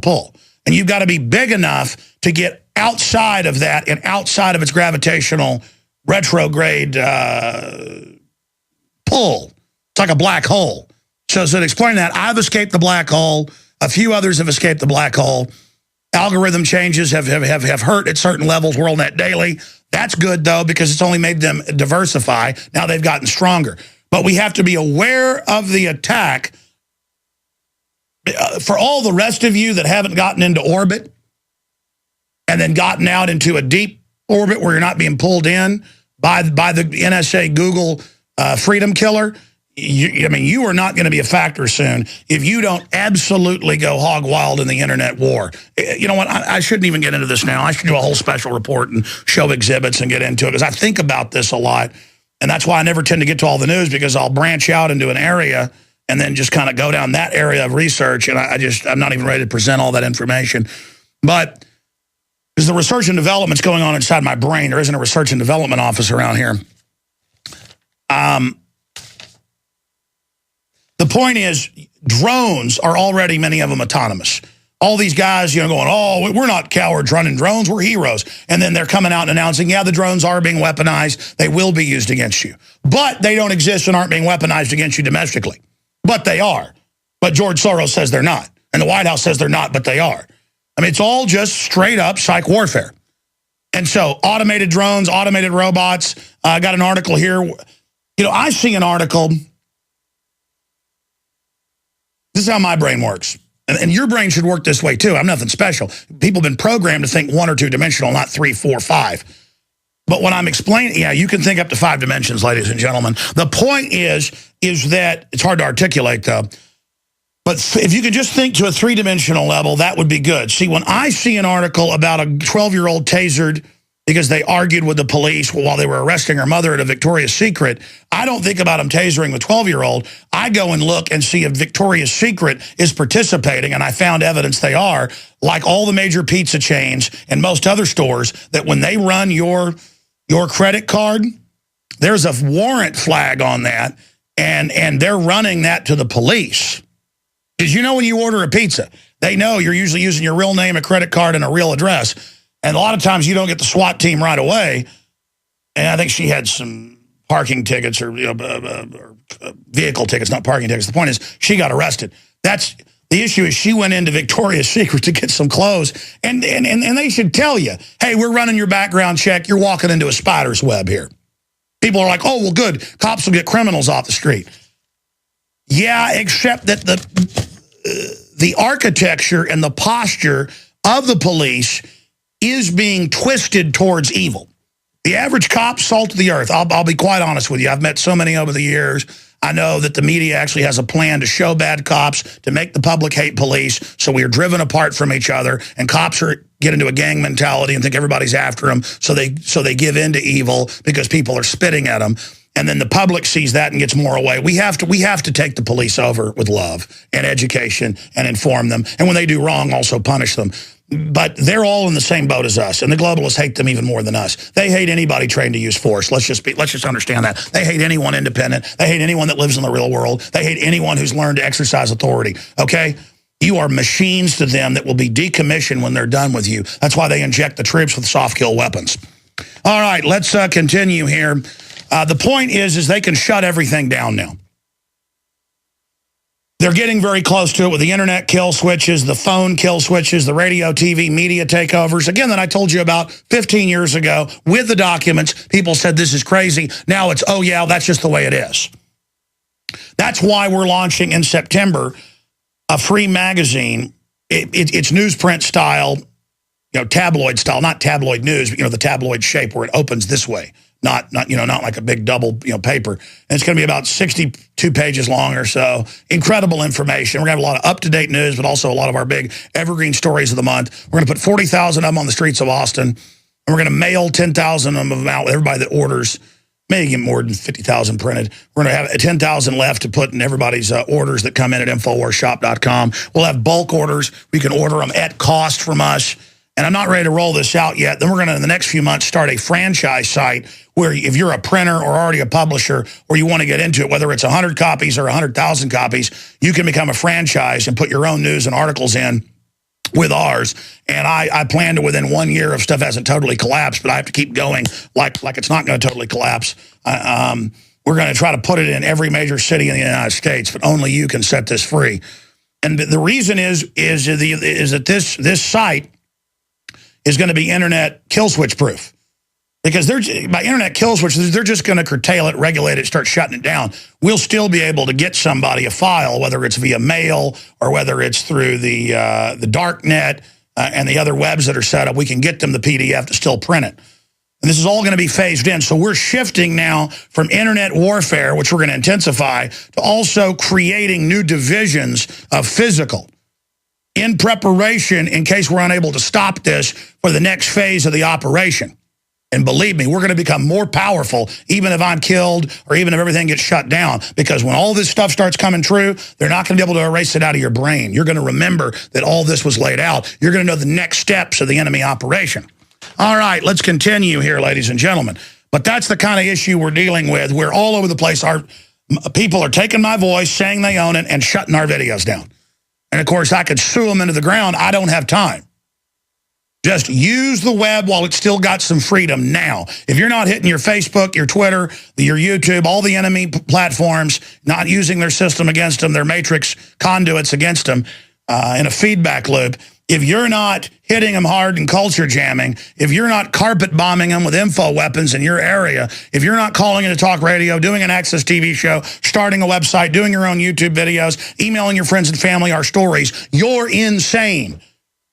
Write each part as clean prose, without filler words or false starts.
pull. And you've got to be big enough to get outside of that and outside of its gravitational retrograde pull. It's like a black hole. So to explain that, I've escaped the black hole. A few others have escaped the black hole. Algorithm changes have hurt at certain levels. WorldNet Daily. That's good, though, because it's only made them diversify. Now they've gotten stronger. But we have to be aware of the attack. For all the rest of you that haven't gotten into orbit and then gotten out into a deep orbit where you're not being pulled in by the NSA Google freedom killer, you are not going to be a factor soon if you don't absolutely go hog wild in the internet war. You know what? I shouldn't even get into this now. I should do a whole special report and show exhibits and get into it because I think about this a lot. And that's why I never tend to get to all the news because I'll branch out into an area and then just kind of go down that area of research. And I'm not even ready to present all that information. But there's the research and development's going on inside my brain. There isn't a research and development office around here. The point is, drones are already, many of them, autonomous. All these guys, going, oh, we're not cowards running drones, we're heroes. And then they're coming out and announcing, yeah, the drones are being weaponized. They will be used against you. But they don't exist and aren't being weaponized against you domestically. But they are. But George Soros says they're not. And the White House says they're not, but they are. I mean, it's all just straight up psych warfare. And so automated drones, automated robots. I got an article here. I see an article. This is how my brain works. And your brain should work this way, too. I'm nothing special. People have been programmed to think 1 or 2 dimensional, not 3, 4, 5. But when I'm explaining, yeah, you can think up to 5 dimensions, ladies and gentlemen. The point is that, it's hard to articulate, though. But if you could just think to a 3-dimensional level, that would be good. See, when I see an article about a 12-year-old tasered because they argued with the police while they were arresting her mother at a Victoria's Secret, I don't think about them tasering the 12-year-old. I go and look and see if Victoria's Secret is participating, and I found evidence they are, like all the major pizza chains and most other stores, that when they run your credit card, there's a warrant flag on that, and they're running that to the police. Because when you order a pizza, they know you're usually using your real name, a credit card, and a real address. And a lot of times you don't get the SWAT team right away. And I think she had some parking tickets or vehicle tickets, not parking tickets. The point is she got arrested. That's the issue. Is she went into Victoria's Secret to get some clothes. And they should tell you, hey, we're running your background check. You're walking into a spider's web here. People are like, oh, well, good. Cops will get criminals off the street. Yeah, except that the architecture and the posture of the police is being twisted towards evil. The average cop, salt of the earth. I'll be quite honest with you. I've met so many over the years. I know that the media actually has a plan to show bad cops, to make the public hate police, so we are driven apart from each other, and cops get into a gang mentality and think everybody's after them, so they give in to evil because people are spitting at them. And then the public sees that and gets more away. We have to take the police over with love and education and inform them. And when they do wrong, also punish them. But they're all in the same boat as us, and the globalists hate them even more than us. They hate anybody trained to use force. Let's just understand that. They hate anyone independent. They hate anyone that lives in the real world. They hate anyone who's learned to exercise authority. Okay? You are machines to them that will be decommissioned when they're done with you. That's why they inject the troops with soft kill weapons. All right, let's continue here. The point is they can shut everything down now. They're getting very close to it with the internet kill switches, the phone kill switches, the radio, TV, media takeovers. Again, that I told you about 15 years ago with the documents. People said this is crazy. Now it's, oh, yeah, that's just the way it is. That's why we're launching in September a free magazine. It's newsprint style, tabloid style, not tabloid news, but, the tabloid shape where it opens this way. Not like a big double, paper. And it's going to be about 62 pages long or so. Incredible information. We're going to have a lot of up-to-date news, but also a lot of our big evergreen stories of the month. We're going to put 40,000 of them on the streets of Austin, and we're going to mail 10,000 of them out with everybody that orders. Maybe get more than 50,000 printed. We're going to have 10,000 left to put in everybody's orders that come in at InfoWarsShop.com. We'll have bulk orders. We can order them at cost from us. And I'm not ready to roll this out yet. Then we're going to, in the next few months, start a franchise site where if you're a printer or already a publisher or you want to get into it, whether it's 100 copies or 100,000 copies, you can become a franchise and put your own news and articles in with ours, and I plan to, within 1 year, if stuff hasn't totally collapsed, but I have to keep going like it's not going to totally collapse. We're going to try to put it in every major city in the United States, but only you can set this free. And the reason is that this site is going to be internet kill switch proof, because by internet kill switch, they're just going to curtail it, regulate it, start shutting it down. We'll still be able to get somebody a file, whether it's via mail or whether it's through the dark net and the other webs that are set up. We can get them the PDF to still print it. And this is all going to be phased in. So we're shifting now from internet warfare, which we're going to intensify, to also creating new divisions of physical in preparation in case we're unable to stop this for the next phase of the operation. And believe me, we're going to become more powerful even if I'm killed or even if everything gets shut down. Because when all this stuff starts coming true, they're not going to be able to erase it out of your brain. You're going to remember that all this was laid out. You're going to know the next steps of the enemy operation. All right, let's continue here, ladies and gentlemen. But that's the kind of issue we're dealing with. We're all over the place. Our people are taking my voice, saying they own it, and shutting our videos down. And, of course, I could sue them into the ground. I don't have time. Just use the web while it's still got some freedom now. If you're not hitting your Facebook, your Twitter, your YouTube, all the enemy platforms, not using their system against them, their matrix conduits against them in a feedback loop, if you're not hitting them hard and culture jamming, if you're not carpet bombing them with info weapons in your area, if you're not calling into talk radio, doing an access TV show, starting a website, doing your own YouTube videos, emailing your friends and family our stories, you're insane.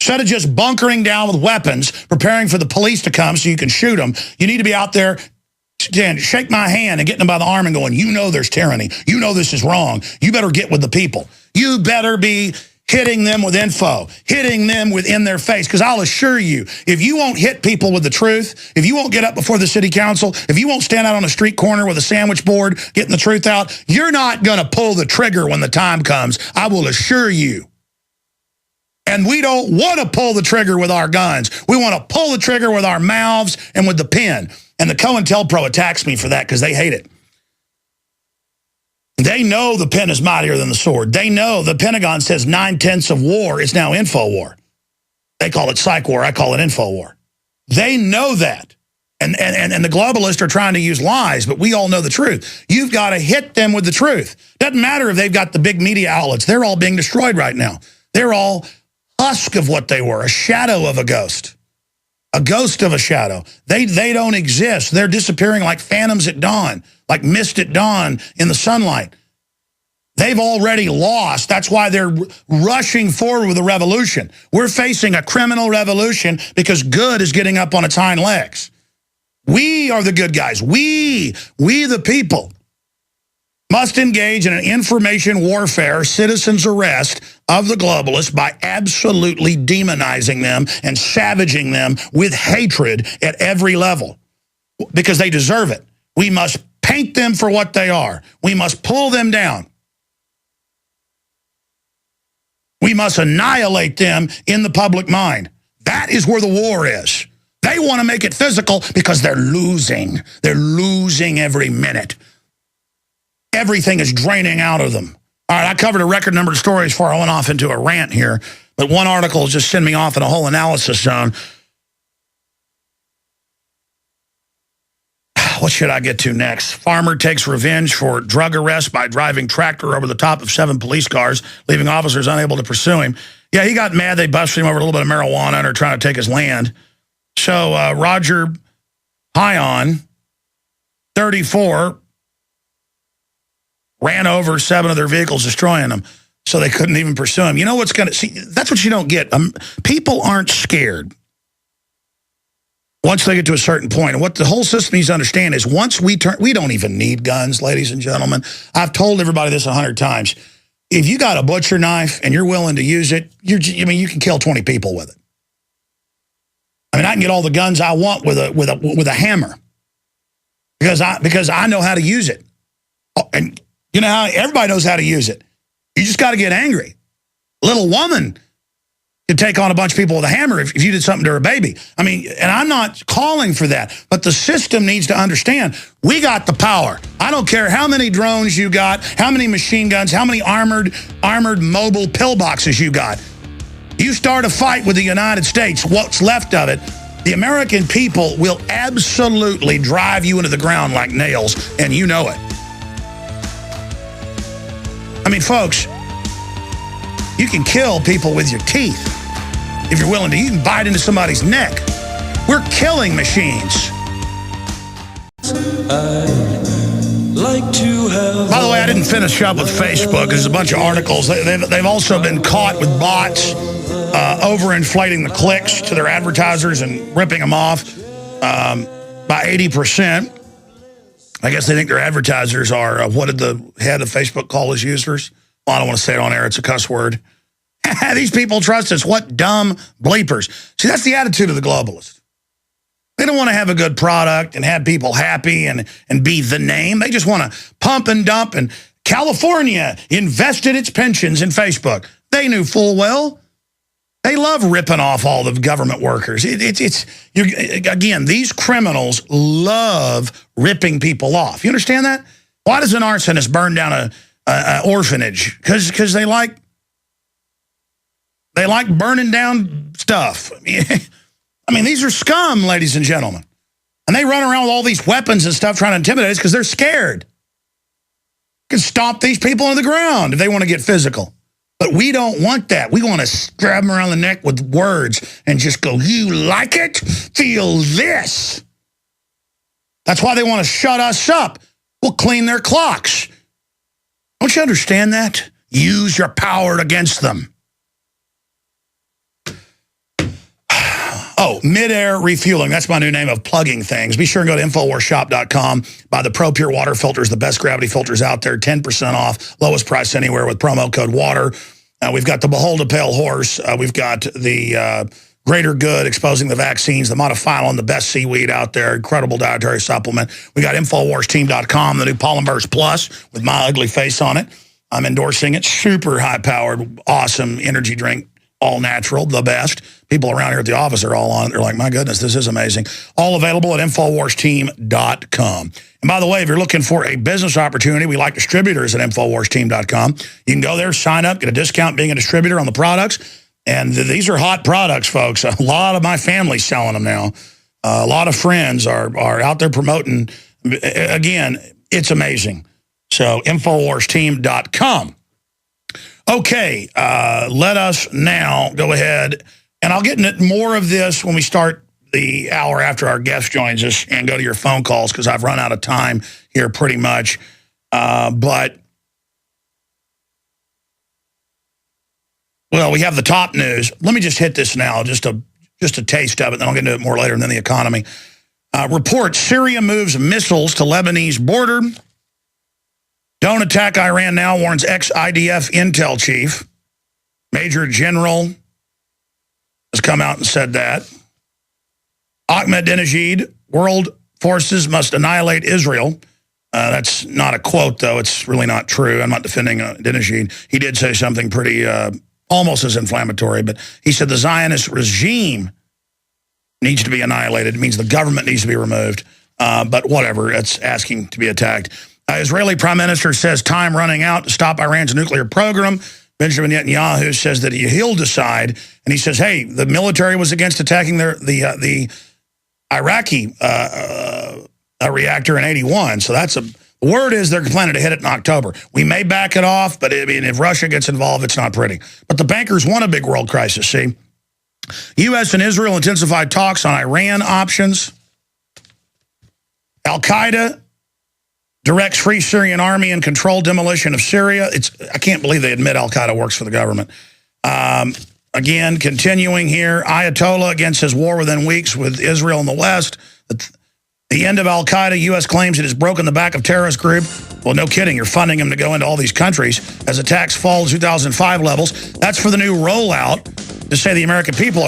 Instead of just bunkering down with weapons, preparing for the police to come so you can shoot them, you need to be out there, shake my hand and getting them by the arm and going, you know there's tyranny. You know this is wrong. You better get with the people. You better be hitting them with info, hitting them within their face. Because I'll assure you, if you won't hit people with the truth, if you won't get up before the city council, if you won't stand out on a street corner with a sandwich board getting the truth out, you're not going to pull the trigger when the time comes. I will assure you. And we don't want to pull the trigger with our guns. We want to pull the trigger with our mouths and with the pen. And the COINTELPRO attacks me for that because they hate it. They know the pen is mightier than the sword. They know the Pentagon says 9/10 of war is now info war. They call it psych war. I call it info war. They know that. And the globalists are trying to use lies, but we all know the truth. You've got to hit them with the truth. Doesn't matter if they've got the big media outlets. They're all being destroyed right now. They're all husk of what they were, a shadow of a ghost of a shadow. They don't exist. They're disappearing like phantoms at dawn, like mist at dawn in the sunlight. They've already lost. That's why they're rushing forward with a revolution. We're facing a criminal revolution because good is getting up on its hind legs. We are the good guys. We the people, must engage in an information warfare, citizens arrest of the globalists by absolutely demonizing them and savaging them with hatred at every level because they deserve it. We must paint them for what they are. We must pull them down. We must annihilate them in the public mind. That is where the war is. They want to make it physical because they're losing. They're losing every minute. Everything is draining out of them. All right, I covered a record number of stories before I went off into a rant here, but one article just sent me off in a whole analysis zone. What should I get to next? Farmer takes revenge for drug arrest by driving tractor over the top of 7 police cars, leaving officers unable to pursue him. Yeah, he got mad. They busted him over a little bit of marijuana and are trying to take his land. So Roger Pion, 34, ran over 7 of their vehicles, destroying them, so they couldn't even pursue him. You know what's going to... See, that's what you don't get. People aren't scared once they get to a certain point. And what the whole system needs to understand is once we turn... We don't even need guns, ladies and gentlemen. I've told everybody this 100 times. If you got a butcher knife and you're willing to use it, you can kill 20 people with it. I mean, I can get all the guns I want with a hammer because I know how to use it. And you know how everybody knows how to use it. You just got to get angry. A little woman could take on a bunch of people with a hammer if you did something to her baby. I mean, and I'm not calling for that, but the system needs to understand we got the power. I don't care how many drones you got, how many machine guns, how many armored mobile pillboxes you got. You start a fight with the United States, what's left of it, the American people will absolutely drive you into the ground like nails, and you know it. I mean, folks, you can kill people with your teeth if you're willing to. You can bite into somebody's neck. We're killing machines. By the way, I didn't finish up with Facebook. There's a bunch of articles. They've also been caught with bots overinflating the clicks to their advertisers and ripping them off by 80%. I guess they think their advertisers are, what did the head of Facebook call his users? Well, I don't want to say it on air. It's a cuss word. These people trust us. What dumb bleepers. See, that's the attitude of the globalists. They don't want to have a good product and have people happy and be the name. They just want to pump and dump. And California invested its pensions in Facebook. They knew full well. They love ripping off all the government workers. Again, these criminals love ripping people off. You understand that? Why does an arsonist burn down an orphanage? Because they like burning down stuff. I mean, these are scum, ladies and gentlemen. And they run around with all these weapons and stuff trying to intimidate us because they're scared. You can stomp these people on the ground if they want to get physical. But we don't want that. We want to grab them around the neck with words and just go, you like it? Feel this. That's why they want to shut us up. We'll clean their clocks. Don't you understand that? Use your power against them. Oh, mid-air refueling. That's my new name of plugging things. Be sure and go to InfoWarsShop.com. Buy the Pro Pure water filters, the best gravity filters out there, 10% off, lowest price anywhere with promo code WATER. We've got the Behold a Pale Horse. We've got the Greater Good, exposing the vaccines, the Monofilin, the best seaweed out there, incredible dietary supplement. We got InfoWarsTeam.com, the new Polymers Plus with my ugly face on it. I'm endorsing it. Super high-powered, awesome energy drink. All natural, the best. People around here at the office are all on it. They're like, my goodness, this is amazing. All available at InfoWarsTeam.com. And by the way, if you're looking for a business opportunity, we like distributors at InfoWarsTeam.com. You can go there, sign up, get a discount being a distributor on the products. And these are hot products, folks. A lot of my family's selling them now. A lot of friends are out there promoting. Again, it's amazing. So InfoWarsTeam.com. Okay, let us now go ahead, and I'll get into more of this when we start the hour after our guest joins us and go to your phone calls because I've run out of time here pretty much. But, well, we have the top news. Let me just hit this now, just a taste of it, then I'll get into it more later, and then the economy. Report, Syria moves missiles to Lebanese border. Don't attack Iran now, warns ex-IDF intel chief. Major General has come out and said that. Ahmadinejad, world forces must annihilate Israel. That's not a quote, though. It's really not true. I'm not defending Ahmadinejad. He did say something pretty almost as inflammatory, but he said the Zionist regime needs to be annihilated. It means the government needs to be removed. But whatever, it's asking to be attacked. Israeli Prime Minister says time running out to stop Iran's nuclear program. Benjamin Netanyahu says that he'll decide, and he says, hey, the military was against attacking the Iraqi reactor in '81. So that's the word is they're planning to hit it in October. We may back it off, but I mean, if Russia gets involved, it's not pretty. But the bankers want a big world crisis, see? U.S. and Israel intensified talks on Iran options. Al-Qaeda directs Free Syrian Army and controlled demolition of Syria. I can't believe they admit Al-Qaeda works for the government. Again, continuing here, Ayatollah against his war within weeks with Israel in the West. The end of Al-Qaeda, U.S. claims it has broken the back of terrorist group. Well, no kidding. You're funding them to go into all these countries as attacks fall to 2005 levels. That's for the new rollout to say the American people are